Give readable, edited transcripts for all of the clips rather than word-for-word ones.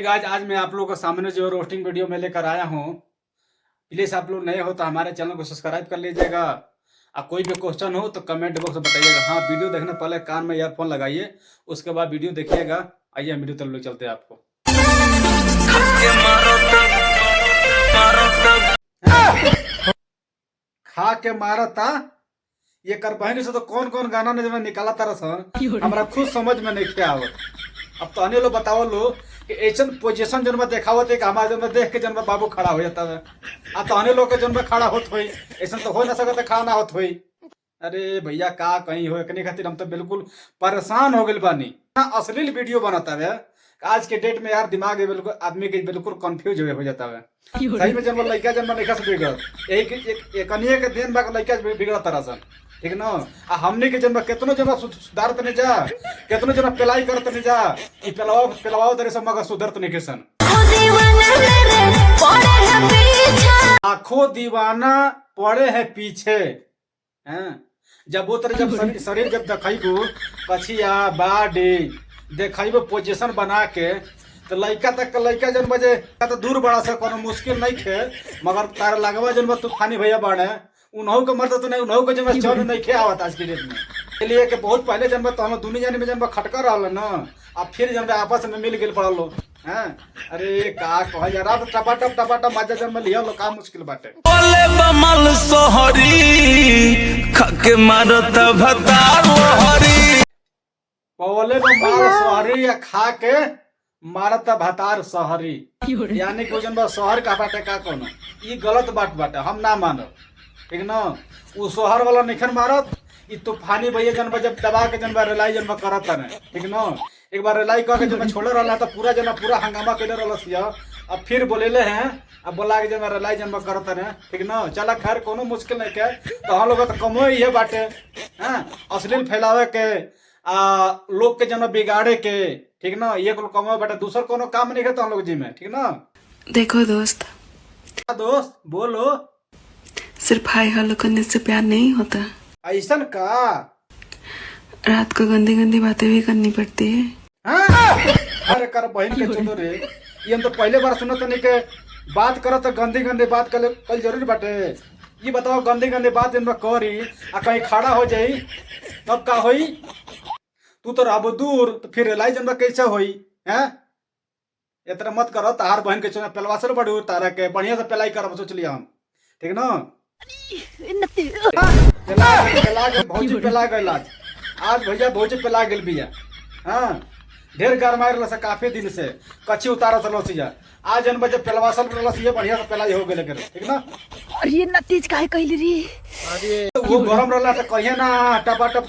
Guys, आज मैं आप लोगों के सामने जो रोस्टिंग वीडियो में लेकर आया हूँ। प्लीज़ आप लोग नए हो तो हमारे चैनल को सब्सक्राइब कर लीजिएगा। कोई भी क्वेश्चन हो तो कमेंट बॉक्स में बताइएगा। हाँ, वीडियो देखने पहले कान में ईयरफोन लगाइए, उसके बाद वीडियो देखिएगा। आइए वीडियो तक लोग चलते हैं आपको। खा के मारता ये कर बहन से तो कौन कौन गाना ने जब निकाला तरस हमारा खुद समझ में नहीं क्या आवत। अब तो अन्य लोग बताओ लो कि ऐसा पोजीशन जन में देखावत है कि हमारे जन में देख के जन में बाबू खड़ा हो जाता है। अब तो अन्य लोग के जन में खड़ा होत हुई ऐसा तो हो ना सकता खड़ा ना होत हुई। अरे भैया का कहीं हो कहीं खातिर हम तो बिल्कुल परेशान हो गए बानी। अश्लील वीडियो बनाता है आज के डेट में यार, दिमाग बिल्कुल आदमी के बिल्कुल कंफ्यूज हो जाता है। सही में जब लड़का जन्म लड़का से बिगड़ एक कनिए के दिन बाग लड़का बिगड़ तरह सन, ठीक ना। हमने के जन्म केतनो जन्म सुधारत नहीं जा, केतनो जन्म पेलाई करत नहीं जा, ई पेलवाओ तरह से मगर सुधरत नहीं के सन। आंखों दीवाना पड़े है पीछे हैं। जब वो तरह जब शरीर जब दिखाइबो कछिया बाडी देखो पोजीशन बना के तो लड़का तक लड़का जन बजे तो दूर बड़ा सा कोनो मुश्किल नहीं थे, मगर तार लगवा जन तूफानी भैया बाढ़े उन्हों को मरता तो नहीं, उन्हों को जन चौन नहीं खे आवत आज की डेट में। इसलिए कि बहुत पहले जन तो हम दुनिया में जन खटका रहा ना, अब फिर जन आपस में मिल गए पड़ल लो हैं। अरे का कह यार, अब टपाटप मजा जन में लिया लो का मुश्किल बाटे। बोले बमल सोहरी खके मारत भतार लोहरी, बोले बमल सोहरी या खा के मारत भतार शहरी, यानी कि जन शहर का बाटे का कोनो ई गलत बात बाटे, हम ना मानो, ठीक ना। वो शहर वाला निखन मारत ई तूफानी भैया जन जब दबा के जन रेलाई जन करत है, ठीक ना। एक बार रेलाई कह के जब छोड़े रहा तो पूरा जन पूरा हंगामा कैले रहा। अब फिर बोलेले हैं, अब बोला के जब रेलाई जन करत है, ठीक ना। चला खैर कोनो मुश्किल नहीं के, तो हम लोग तो कमो ही बाटे हैं अश्लील फैलावे के लोग के जन बिगाड़े के, ठीक ना। ये कमो बाटे, दूसर कोनो काम नहीं करता हम लोग जी में, ठीक ना। देखो दोस्त बोलो, सिर्फ हाय हेलो करने से प्यार नहीं होता। ऐसा का रात को गंदी गंदी बातें भी करनी पड़ती है। अरे कर बहन के चलो रे, ये हम तो पहले बार सुनत नहीं के बात करो तो गंदी बात कल जरूरी बाटे। ये बताओ गंदी बात जन करी कहीं खड़ा हो जाई तब का होई? तू तो रहो दूर तो फिर रेलाई जन कैसे होई हैं? इतना मत करो, तार बहन के चुना पेलवासर बढ़ू तारा के बढ़िया से पेलाई कर सोच लिया हम, ठीक ना। भौजी पेला गई आज भैया भौजी पेला गई बिया। हाँ, ढेर गरमायर से काफी दिन से कच्ची उतारा सिया आज जन बजे पेलवासल बढ़िया से पेलाई हो गए, ठीक ना। और ये नतीज काहे कहली रे? अरे वो गरम रहा तो कहिए ना टपाटप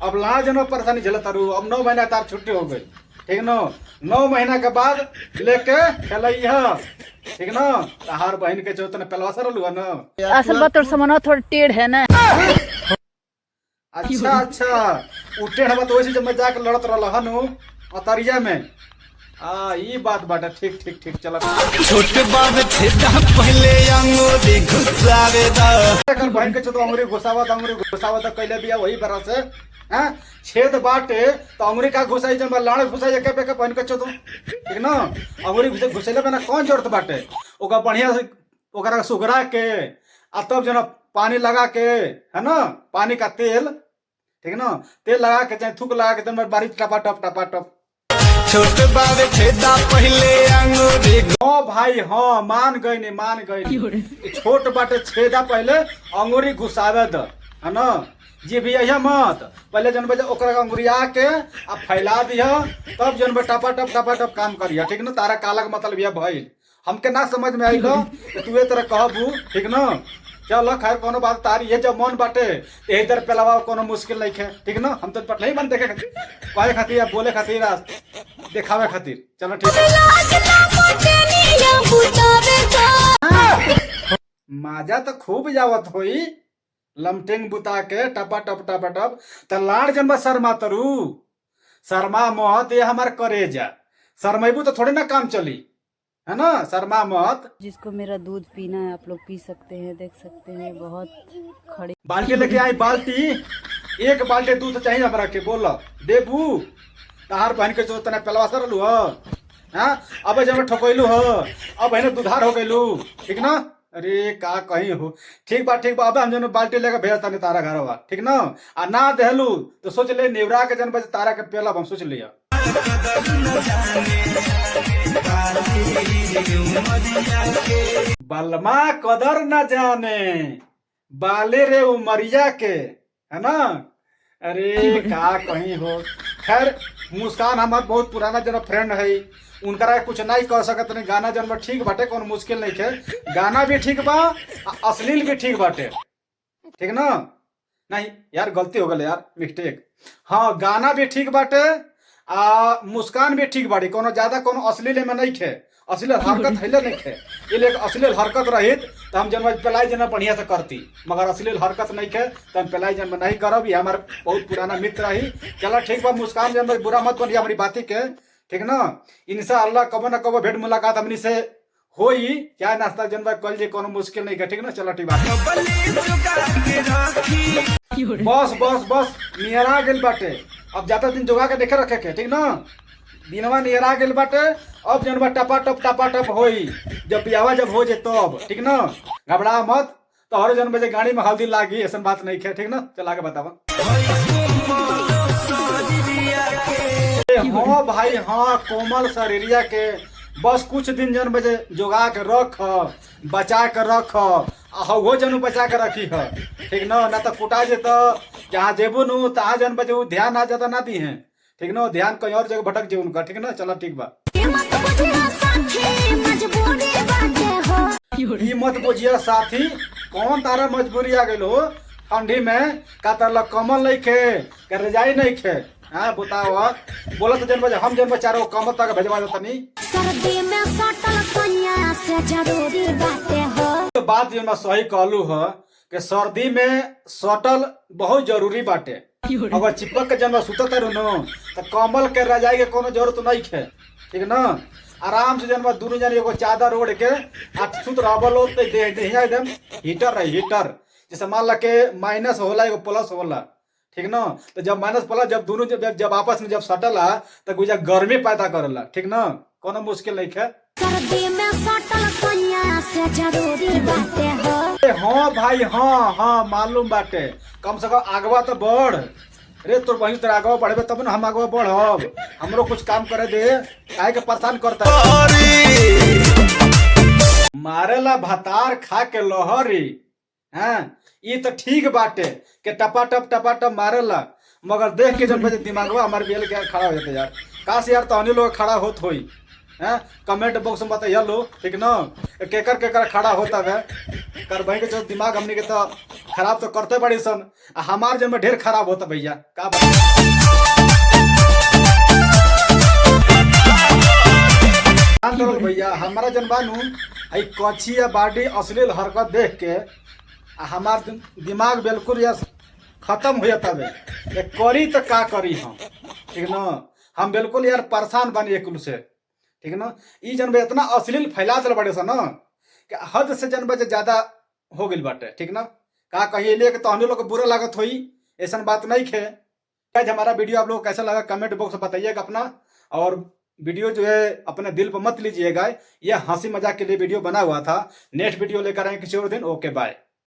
अब ला जन परेशानी झेलता रू। अब 9 महीना तार छुट्टी हो गई, ठीक ना। 9 महीना के बाद लेके खेलैया, ठीक ना। तहार बहन के चौथ ने पेलवासर लुआ ना। असल बात तोर समझना थोड़ा टेढ़ है ना। अच्छा उठे हम तो वैसे जब मैं जाकर लड़त रहा हनु अतरिया में। ये बात बाटा, ठीक चला। छोटे बाब छेदा पहले अंगूरी घुसावे दा, कर बहन के चौथ अंगूरी घुसावा कैले बिया वही बरा से हैं। छेद बाटे तो अंगूरी का घुसाई जब लाड़ घुसाई के पे बहन के चौथ, ठीक ना। अंगूरी घुसैले बिना कौन जरूरत बाटे? ओका बढ़िया से ओकरा सुगरा के तब जना पानी लगा के, है ना, पानी का तेल, ठीक ना, तेल लगा के चाहे थूक लगा के एकदम बारी टपाटप। छोटे बाब छेदा पहले अंगूरी। हाँ भाई हाँ, मान गई छोट बाटे छेदा पहले अंगूरी घुसावे द, है ना। जी भी यही मत पहले जन बजे ओकरा अंगुरिया के अब फैला दिया तब जन टपाटप काम करिया, ठीक ना। तारा काला मतलब यह भइल हमके ना समझ में आई लो तू ये तरह कहबू, ठीक ना। चलो खैर कोनो बात, तारी ये जब मन बाटे यही तरह पेलावा कोनो मुश्किल नहीं है, ठीक ना। हम तो नहीं मन देखे कहे खातिर या बोले खातिर दिखावे खातिर, चलो ठीक है। माजा तो खूब जावत होई लमटेंग बुता के टपाटप त लाड़ जन शर्मा तरू शर्मा मत, ये हमार करेजा शर्मेबू तो थोड़े ना काम चली, है ना। शर्मा मत। जिसको मेरा दूध पीना है आप लोग पी सकते हैं, देख सकते हैं बहुत खड़ी बाल्टी लेके आई, बाल्टी 1 बाल्टी दूध चाहिए हमरा के, बोल देबू। तहार बहन के जो तना पेलवासर लू हाँ अब जब मैं ठोकैलू हो अब है दुधार हो गईलू ठीक ना। अरे का कहीं हो ठीक बा अब हम जन बाल्टी लेकर भेजता नहीं तारा घर बा ठीक ना। आ ना देहलू तो सोच ले नेवरा के जन बजे तारा के पेला हम सोच लिया। बलमा कदर न जाने बाले रे उमरिया के है ना। अरे का कहीं हो। खैर मुस्कान हमार बहुत पुराना जन फ्रेंड है उनकरा कुछ नहीं कह सकत नहीं। गाना जन ठीक बाटे कौन मुश्किल नहीं है। गाना भी ठीक बा अश्लील भी ठीक बाटे ठीक ना। नहीं यार गलती हो गई यार मिस्टेक। हाँ गाना भी ठीक बाटे मुस्कान भी ठीक बाड़ी कोनो ज्यादा कोनो अश्लील में नहीं है। अश्लील हरकत है नहीं है ये अश्लील हरकत रहित तो हम जन पलाई जन बढ़िया से करती मगर अश्लील हरकत नहीं है तो हम पलाई जन नहीं करब। ये हमारे बहुत पुराना मित्र रही। चलो ठीक बा मुस्कान जन बुरा मत बनिए हमारी बाती के ठीक ना। इंशाअल्लाह कबो न कबो भेंट मुलाकात हमनी से होई क्या नाश्ता जन कल जे कोनो मुश्किल नहीं है ठीक ना। चलो ठीक बात बस नियरा गेल बाटे अब ज्यादा दिन जोगा के देखे रखे के ठीक ना। दिनवा नियरा गेल बाटे अब जन टपा टप होई जब बियावा जब हो जे तब ठीक ना। घबरा मत तो हर जन बजे गाड़ी में हल्दी लागी ऐसा बात नहीं है ठीक ना। चल आगे बतावा। हाँ भाई हाँ कोमल शरीरिया के बस कुछ दिन जन बजे जोगा के रख बचा के रख हो जन बचा के रखी है ठीक ना तो कुटा जे तो जहाँ जेबू नु तहाँ जन बजे ध्यान आ जाता ना दी है ठीक ना। ध्यान कहीं और जगह भटक जे उनका ठीक ना। चलो ठीक बा मत बुझिया साथी कौन तारा मजबूरी आ गई हो ठंडी में का तार कमल नहीं खे का रजाई नहीं खे। हाँ बताओ बोला तो जन बजे हम जन चारो कमल तक भेजवा देता नहीं। तो बात जो मैं सही कहलू है कि सर्दी में सटल बहुत जरूरी बाटे। अगर चिपक के जन सुतत रहो तो कमल के रजाई के कोनो जरूरत नहीं है ठीक ना। आराम से जन दोनों जन एगो चादर ओढ़ के सुत रहो एकदम हीटर रही हीटर जैसे मान ला के माइनस होला एगो प्लस होला ठीक ना। तो जब माइनस प्लस जब दोनों जब आपस में जब सटला तो गुजा गर्मी पैदा करला ठीक ना। कोनो मुश्किल नहीं है। हाँ भाई हाँ मालूम बाटे कम से कम आगवा तो बढ़। अरे तो वही तो आगवा बढ़े तब ना हम आगवा बढ़ब हमरो कुछ काम करे दे काहे के परेशान करता मारेला भतार खा के लोहरी। हाँ ये तो ठीक बाटे के टपा टप मारेला मगर देख के जब बजे दिमागवा हमारे बेल के खड़ा हो जाते यार। काश यार तो अन्य लोग खड़ा होत होई हैं कमेंट बॉक्स में बताइए लो ठीक ना। केकर खड़ा होता है कर भाई के जो दिमाग हमने के तो खराब तो करते बड़ी सन हमार जन में ढेर खराब होता भैया का भैया हमारा जन बानू आई कच्छी या बाडी अश्लील हरकत देख के हमार दिमाग बिल्कुल यार खत्म हो जाता है। करी तो का करी हम ठीक ना। हम बिल्कुल यार परेशान बनी एक से ठीक ना। ई जन इतना अश्लील फैला दिल बड़े सन कि हद से जन बजे ज्यादा हो गई बाटे ठीक ना। का कहीं ले तो हम लोग बुरा लागत हुई ऐसा बात नहीं है। आज हमारा वीडियो आप लोग कैसा लगा कमेंट बॉक्स में बताइएगा अपना। और वीडियो जो है अपने दिल पर मत लीजिएगा। यह हंसी मजाक के लिए वीडियो बना हुआ था। नेक्स्ट वीडियो लेकर आए किसी और दिन। ओके बाय।